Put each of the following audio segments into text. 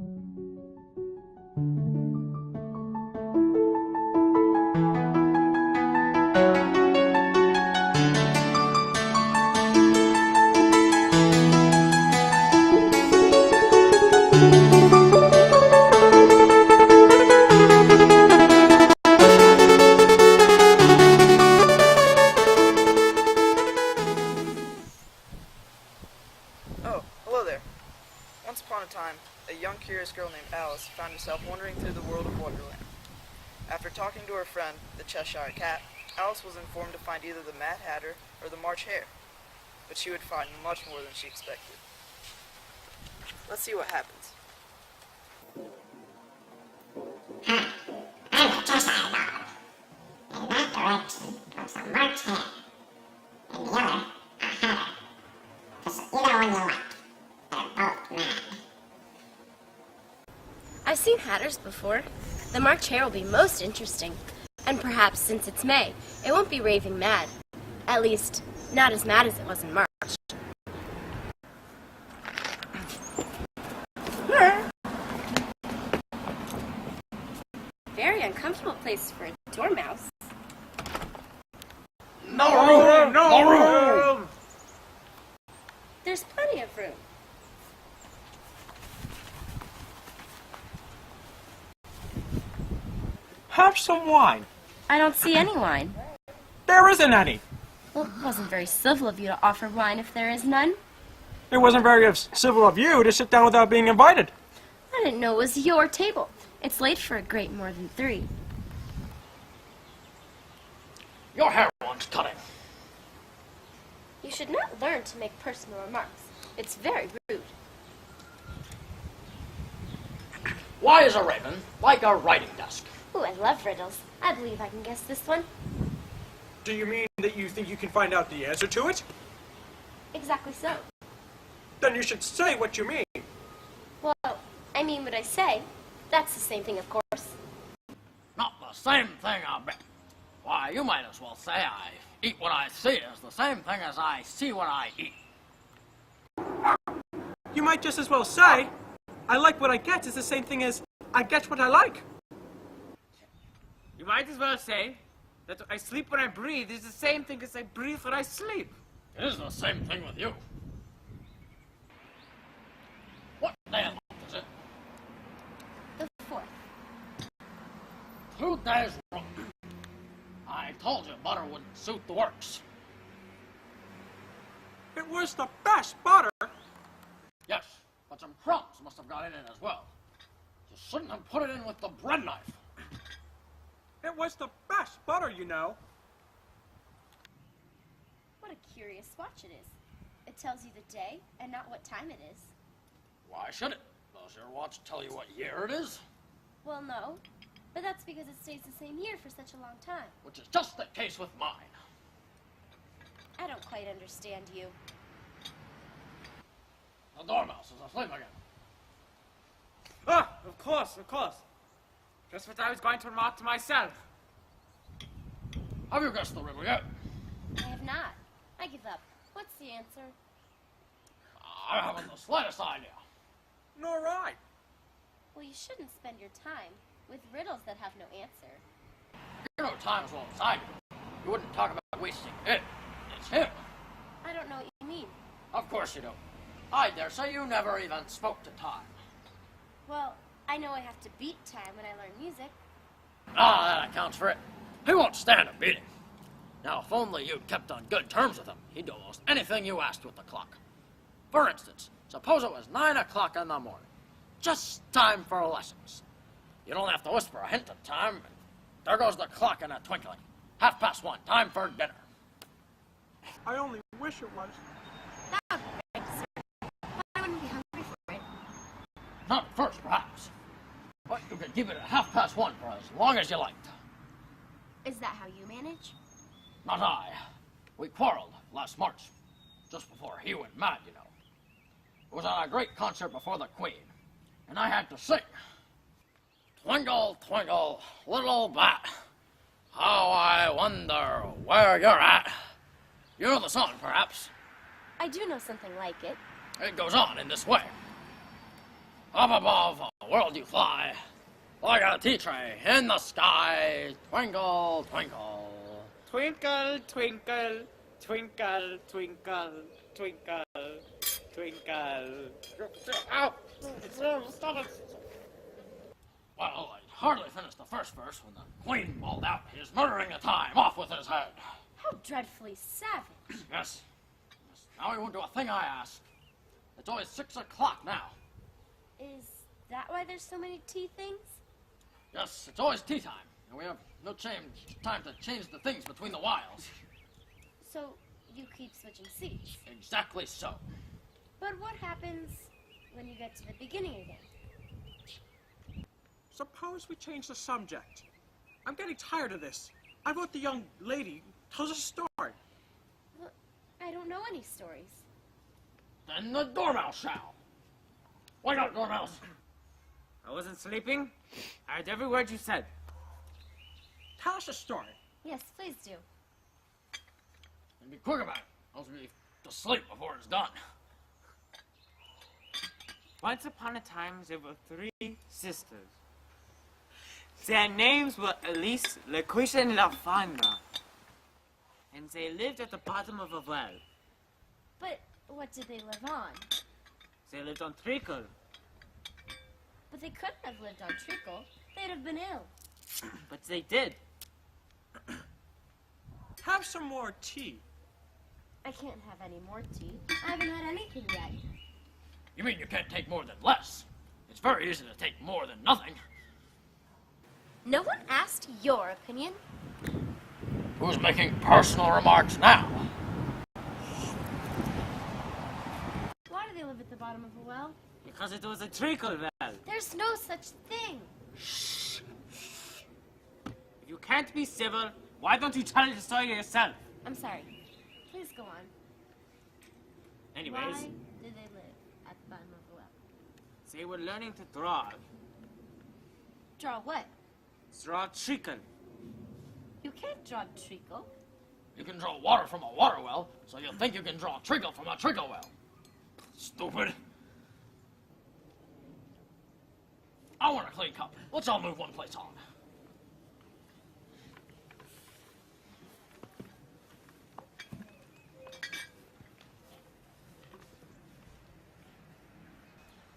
Oh, hello there. Once upon a time, a young curious girl named Alice found herself wandering through the world of Wonderland. After talking to her friend, the Cheshire Cat, Alice was informed to find either the Mad Hatter or the March Hare, but she would find much more than she expected. Let's see what happens. I'm the Cheshire Dog. In that direction goes the March Hare, and the other, a Hatter. Just either one you like. They're both mad. I've seen hatters before. The March Hare will be most interesting. And perhaps, since it's May, it won't be raving mad. At least, not as mad as it was in March. Very uncomfortable place for a dormouse. No room! No room! There's plenty of room. Have some wine. I don't see any wine. There isn't any. Well, it wasn't very civil of you to offer wine if there is none. It wasn't very civil of you to sit down without being invited. I didn't know it was your table. It's late for a great more than 3. Your hair wants cutting. You should not learn to make personal remarks. It's very rude. Why is a raven like a writing desk? Ooh, I love riddles. I believe I can guess this one. Do you mean that you think you can find out the answer to it? Exactly so. Then you should say what you mean. Well, I mean what I say. That's the same thing, of course. Not the same thing, I bet. Why, you might as well say I eat what I see is the same thing as I see what I eat. You might just as well say, I like what I get is the same thing as I get what I like. You might as well say that I sleep when I breathe is the same thing as I breathe when I sleep. It is the same thing with you. What day of the month is it? The 4th. 2 days wrong. I told you butter wouldn't suit the works. It was the best butter. Yes, but some crumbs must have got in it as well. You shouldn't have put it in with the bread knife. It was the best butter, you know. What a curious watch it is. It tells you the day and not what time it is. Why should it? Does your watch tell you what year it is? Well, no. But that's because it stays the same year for such a long time. Which is just the case with mine. I don't quite understand you. The dormouse is asleep again. Ah, of course, of course. Just what I was going to remark to myself. Have you guessed the riddle yet? I have not. I give up. What's the answer? I haven't the slightest idea. Nor I. Well, you shouldn't spend your time with riddles that have no answer. You know time as well as I do. You wouldn't talk about wasting it. It's him. I don't know what you mean. Of course you don't. I dare say you never even spoke to time. Well, I know I have to beat time when I learn music. Ah, that accounts for it. He won't stand a beating. Now, if only you'd kept on good terms with him, he'd do almost anything you asked with the clock. For instance, suppose it was 9 o'clock in the morning. Just time for lessons. You don't have to whisper a hint of time, and there goes the clock in a twinkling. 1:30, time for dinner. I only wish it was. That would be great dessert. I wouldn't be hungry for it. Not at first, perhaps. But you could keep it at 1:30 for as long as you liked. Is that how you manage? Not I. We quarreled last March, just before he went mad, you know. It was at a great concert before the Queen, and I had to sing. Twinkle, twinkle, little bat, how I wonder where you're at. You know the song, perhaps? I do know something like it. It goes on in this way. Up above a world you fly, like a tea tray in the sky. Twinkle, twinkle. Twinkle, twinkle, twinkle, twinkle, twinkle, twinkle. Ow! Stop it! Well, I'd hardly finished the first verse when the queen bawled out, "He's murdering the time, off with his head." How dreadfully savage. Yes. Now he won't do a thing I ask. It's always 6 o'clock now. Is that why there's so many tea things? Yes, it's always tea time, and we have no time to change the things between the whiles. So you keep switching seats. Exactly so. But what happens when you get to the beginning again? Suppose we change the subject. I'm getting tired of this. I vote the young lady tells a story. Well, I don't know any stories. Then the doorbell shall. Wake up, doorbells. I wasn't sleeping. I heard every word you said. Tell us a story. Yes, please do. And be quick about it, else we'll be to sleep before it's done. Once upon a time, there were 3 sisters. Their names were Elise, Laquisha, and Lafanda. And they lived at the bottom of a well. But what did they live on? They lived on treacle. But they couldn't have lived on treacle. They'd have been ill. But they did. Have some more tea. I can't have any more tea. I haven't had anything yet. You mean you can't take more than less? It's very easy to take more than nothing. No one asked your opinion. Who's making personal remarks now? Why do they live at the bottom of a well? Because it was a treacle well. There's no such thing. If you can't be civil, why don't you tell the story yourself? I'm sorry. Please go on. Anyways, Why did they live at the bottom of a well? they were learning to draw. Draw what? Draw treacle. You can't draw treacle. You can draw water from a water well, so you'll think you can draw treacle from a treacle well. Stupid. I want a clean cup. Let's all move one place on.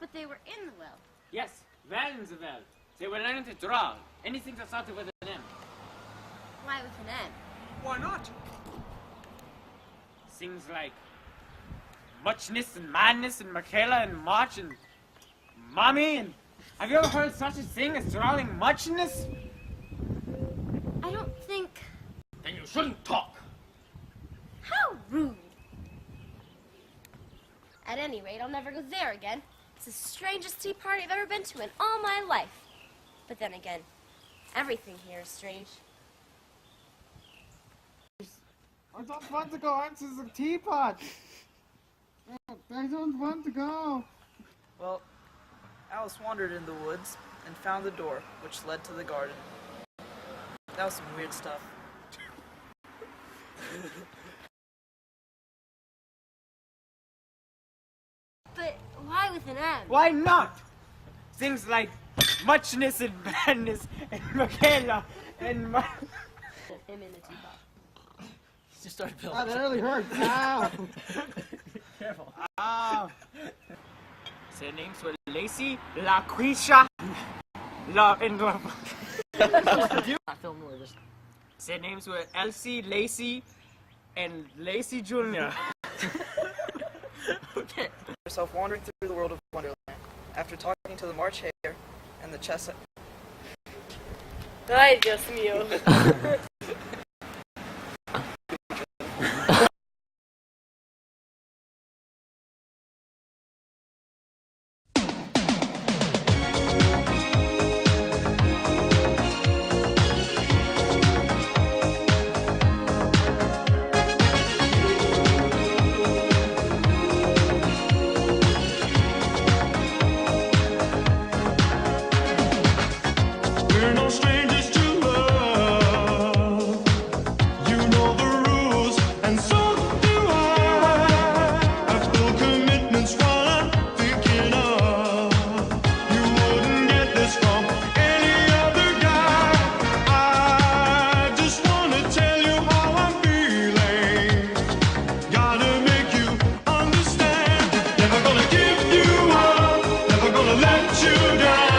But they were in the well. Yes, Valens of well. They were learning to draw. Anything that started with an M. Why with an M? Why not? Things like muchness and madness and Michaela and March and mommy and have you ever heard such a thing as drawing muchness? I don't think... Then you shouldn't talk. How rude. At any rate, I'll never go there again. It's the strangest tea party I've ever been to in all my life. But then again, everything here is strange. I don't want to go into the teapot. I don't want to go. Well, Alice wandered in the woods and found the door, which led to the garden. That was some weird stuff. But why with an M? Why not? Things like muchness and madness and Michaela and Him in the teapot. Just started building. Ah, that really hurts. Ow. Careful. Their names were Lacey, Laquisha, and their names were Elsie, Lacey, and Lacey Jr. Okay. Herself wandering through the world of Wonderland. After talking to the March Hare and the Chess... Ay, Dios mío. We're no strangers to love. You know the rules, and so do I. I feel commitment's what I'm thinking of. let you down.